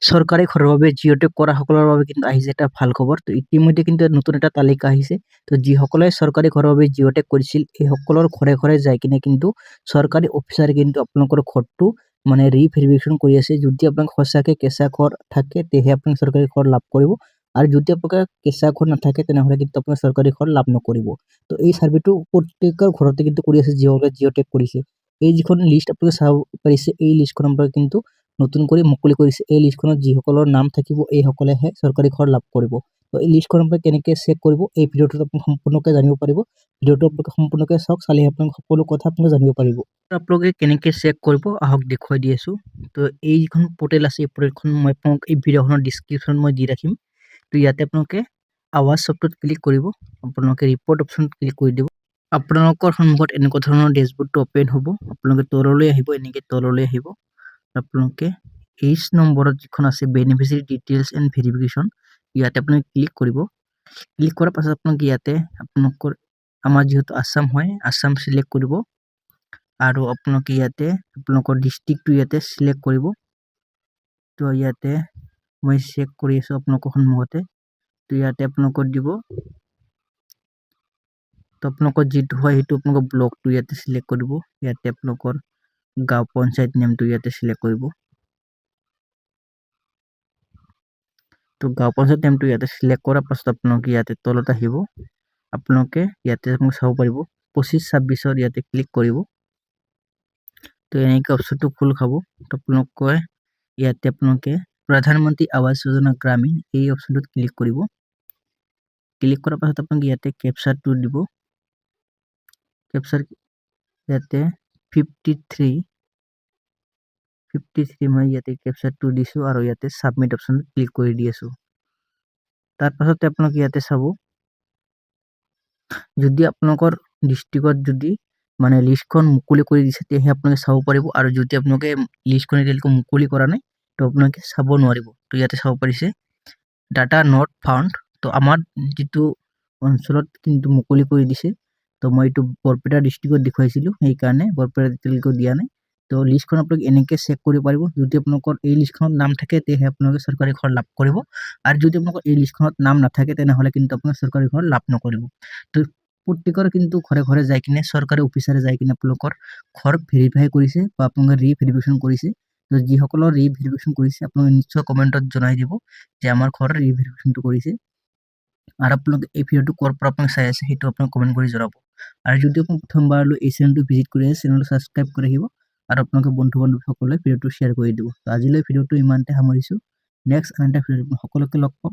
চৰকাৰী ঘৰৰ বাবে জিঅ'টেক কৰা সকলৰ বাবে কিন্তু আহিছে এটা ভাল খবৰ। তো ইতিমধ্যে কিন্তু নতুন এটা তালিকা আহিছে। তো যিসকলে চৰকাৰী ঘৰৰ বাবে জিঅ'টেক কৰিছিল এই সকলৰ ঘৰে ঘৰে যাই কিনে কিন্তু চৰকাৰী অফিচাৰে কিন্তু আপোনালোকৰ ঘৰটো মানে ৰিভেৰিফিকেশ্যন কৰি আছে। যদি আপোনাক সঁচাকে কেঁচা ঘৰ থাকে তেহে আপুনি চৰকাৰী ঘৰ লাভ কৰিব, আৰু যদি আপোনাৰ কেঁচা ঘৰ নাথাকে তেনেহ'লে কিন্তু আপোনাৰ চৰকাৰী ঘৰ লাভ নকৰিব। তো এই চাৰ্ভেটো প্ৰত্যেকৰ ঘৰতে কিন্তু কৰি আছে যিসকলে জিঅ'টেক কৰিছে। এই যিখন লিষ্ট আপোনালোকে চাব পাৰিছে, এই লিষ্টখনৰ পৰা কিন্তু নতুন কৰি মুকলি কৰিছে। এই লিষ্টখনত যিসকলৰ নাম থাকিব এই সকলেহে চৰকাৰী ঘৰ লাভ কৰিব। তো এই লিষ্টখনৰ পৰা কেনেকৈ চেক কৰিব এই ভিডিঅ'টোত আপুনি সম্পূৰ্ণকৈ জানিব পাৰিব। ভিডিঅ'টো আপোনালোকে সম্পূৰ্ণকৈ চাওক, চালেহে আপোনালোকে সকলো কথা আপোনালোকে জানিব পাৰিব। আপোনালোকে কেনেকৈ চেক কৰিব আহক দেখুৱাই দি আছোঁ। তো এই যিখন পৰ্টেল আছে এই পৰ্টেলখন মই আপোনাক এই ভিডিঅ'খনৰ ডিছক্ৰিপশ্যন মই দি ৰাখিম। তো ইয়াতে আপোনালোকে আৱাজ শব্দত ক্লিক কৰিব, আপোনালোকে ৰিপৰ্ট অপশ্যনত ক্লিক কৰি দিব। আপোনালোকৰ সন্মুখত এনেকুৱা ধৰণৰ ডেছবৰ্ডটো অপেন হ'ব। আপোনালোকে তললৈ আহিব, এনেকৈ তললৈ আহিব। আপোনালোকে এইচ নম্বৰত যিখন আছে বেনিফিচিয়াৰী ডিটেইলছ এণ্ড ভেৰিফিকেশ্যন, ইয়াতে আপুনি ক্লিক কৰিব। ক্লিক কৰাৰ পাছত আপোনালোকে ইয়াতে আপোনালোকৰ আমাৰ যিহেতু আছাম হয়, আছাম চিলেক্ট কৰিব, আৰু আপোনালোকে ইয়াতে আপোনালোকৰ ডিষ্ট্ৰিক্টটো ইয়াতে চিলেক্ট কৰিব। তো ইয়াতে মই চেক কৰি আছোঁ আপোনালোকৰ সন্মুখতে। তো ইয়াতে আপোনালোকৰ দিব, তো আপোনালোকৰ যিটো হয় সেইটো আপোনালোকৰ ব্লকটো ইয়াতে চিলেক্ট কৰিব। ইয়াতে আপোনালোকৰ গাঁও পঞ্চায়ত নেমটো ইয়াতে চিলেক্ট কৰিব। তো গাঁও পঞ্চায়ত নেমটো ইয়াতে চিলেক্ট কৰাৰ পাছত আপোনালোকে ইয়াতে তলত আহিব। আপোনালোকে ইয়াতে আপোনালোকে চাব পাৰিব 25-26 ইয়াতে ক্লিক কৰিব। তো এনেকৈ অপশ্যনটো খোল খাব। তো আপোনালোকে ইয়াতে আপোনালোকে প্ৰধানমন্ত্ৰী আৱাস যোজনা গ্ৰামীণ এই অপশ্যনটোত ক্লিক কৰিব। ক্লিক কৰাৰ পাছত আপোনালোকে ইয়াতে কেপচাৰটো দিব। কেপচাৰ ইয়াতে 53 মই ইয়াতে কেপচাৰটো দিছোঁ, আৰু ইয়াতে সাবমিট অপশ্যনত ক্লিক কৰি দি আছোঁ। তাৰ পাছতে আপোনালোকে ইয়াতে চাব, যদি আপোনালোকৰ ডিষ্ট্ৰিক্টত যদি মানে লিষ্টখন মুকলি কৰি দিছে তেতিয়াহে আপোনালোকে চাব পাৰিব, আৰু যদি আপোনালোকে লিষ্টখন এতিয়ালৈকে মুকলি কৰা নাই তো আপোনালোকে চাব নোৱাৰিব। তো ইয়াতে চাব পাৰিছে ডাটা নট ফাউণ্ড। তো আমাৰ যিটো অঞ্চলত কিন্তু মুকলি কৰি দিছে। তো মই এইটো বৰপেটা ডিষ্ট্ৰিক্টত দেখুৱাইছিলোঁ, সেইকাৰণে বৰপেটা এতিয়ালৈকে দিয়া নাই। তো লিষ্টখন আপোনালোকে এনেকৈ চেক কৰিব পাৰিব। যদি আপোনালোকৰ এই লিষ্টখনত নাম থাকে তেতিয়াহে আপোনালোকে চৰকাৰী ঘৰ লাভ কৰিব, আৰু যদি আপোনালোকৰ এই লিষ্টখনত নাম নাথাকে তেনেহ'লে কিন্তু আপোনালোকে চৰকাৰী ঘৰ লাভ নকৰিব। তো প্ৰত্যেকৰ কিন্তু ঘৰে ঘৰে যাই কিনে চৰকাৰী অফিচাৰে যাই কিনে আপোনালোকৰ ঘৰ ভেৰিফাই কৰিছে বা আপোনালোকে ৰিভেৰিফিকেশ্যন কৰিছে। তো যিসকলৰ ৰিভেৰিফিকেশ্যন কৰিছে আপোনালোকে নিশ্চয় কমেণ্টত জনাই দিব যে আমাৰ ঘৰৰ ৰিভেৰিফিকেশ্যনটো কৰিছে। আৰু আপোনালোকে এই ভিডিঅ'টো ক'ৰ পৰা আপোনালোকে চাই আছে সেইটো আপোনালোকে কমেণ্ট কৰি জনাব। আৰু যদি আপুনি প্ৰথমবাৰলৈ এই চেনেলটো ভিজিট কৰি আছে চেনেলটো ছাবস্ক্ৰাইব কৰি আহিব, আৰু আপোনালোকে বন্ধু বান্ধৱীসকলে ভিডিঅ'টো শ্বেয়াৰ কৰি দিব। তো আজিলৈ ভিডিঅ'টো ইমানতে সামৰিছোঁ। নেক্সট আন এটা ভিডিঅ'ত সকলোকে লগ পাম।